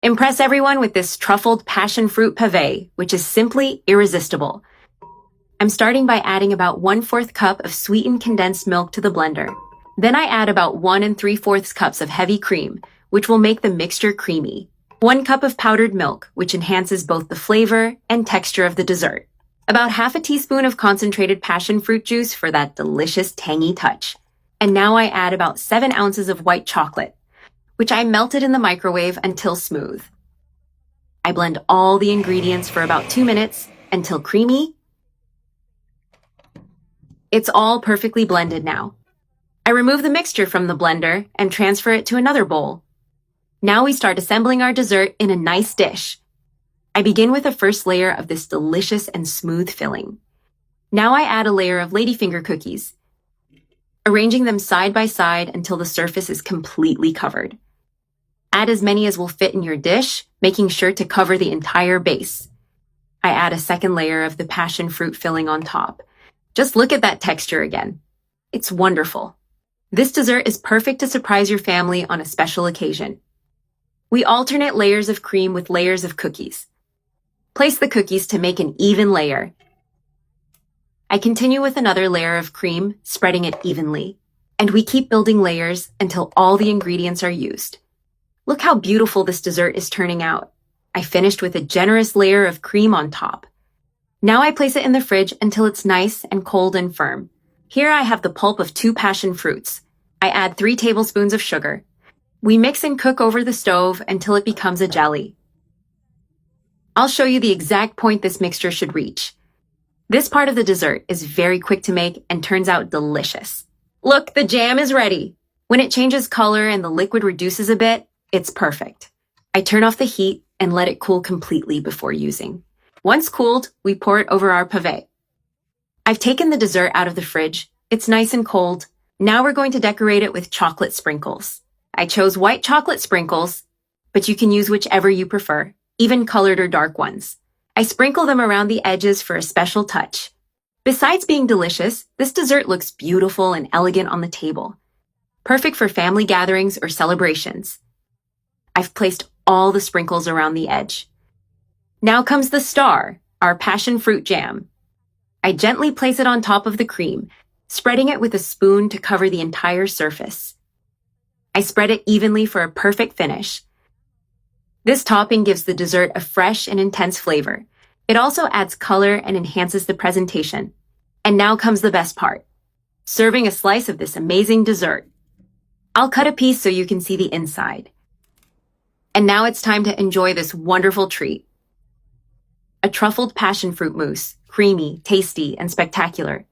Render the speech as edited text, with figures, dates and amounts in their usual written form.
Impress everyone with this truffled passion fruit pave, which is simply irresistible. I'm starting by adding about 1/4 cup of sweetened condensed milk to the blender. Then I add about 1 3/4 cups of heavy cream, which will make the mixture creamy. 1 cup of powdered milk, which enhances both the flavor and texture of the dessert. About 1/2 teaspoon of concentrated passion fruit juice for that delicious tangy touch. And now I add about 7 ounces of white chocolate, which I melted in the microwave until smooth. I blend all the ingredients for about 2 minutes until creamy. It's all perfectly blended now. I remove the mixture from the blender and transfer it to another bowl. Now we start assembling our dessert in a nice dish. I begin with a first layer of this delicious and smooth filling. Now I add a layer of ladyfinger cookies, arranging them side by side until the surface is completely covered. Add as many as will fit in your dish, making sure to cover the entire base. I add a second layer of the passion fruit filling on top. Just look at that texture again. It's wonderful. This dessert is perfect to surprise your family on a special occasion. We alternate layers of cream with layers of cookies. Place the cookies to make an even layer. I continue with another layer of cream, spreading it evenly. And we keep building layers until all the ingredients are used. Look how beautiful this dessert is turning out. I finished with a generous layer of cream on top. Now I place it in the fridge until it's nice and cold and firm. Here I have the pulp of 2 passion fruits. I add 3 tablespoons of sugar. We mix and cook over the stove until it becomes a jelly. I'll show you the exact point this mixture should reach. This part of the dessert is very quick to make and turns out delicious. Look, the jam is ready. When it changes color and the liquid reduces a bit, it's perfect. I turn off the heat and let it cool completely before using. Once cooled, we pour it over our pave. I've taken the dessert out of the fridge. It's nice and cold. Now we're going to decorate it with chocolate sprinkles. I chose white chocolate sprinkles, but you can use whichever you prefer, even colored or dark ones. I sprinkle them around the edges for a special touch. Besides being delicious, this dessert looks beautiful and elegant on the table. Perfect for family gatherings or celebrations. I've placed all the sprinkles around the edge. Now comes the star, our passion fruit jam. I gently place it on top of the cream, spreading it with a spoon to cover the entire surface. I spread it evenly for a perfect finish. This topping gives the dessert a fresh and intense flavor. It also adds color and enhances the presentation. And now comes the best part, serving a slice of this amazing dessert. I'll cut a piece so you can see the inside. And now it's time to enjoy this wonderful treat. A truffled passion fruit mousse, creamy, tasty, and spectacular.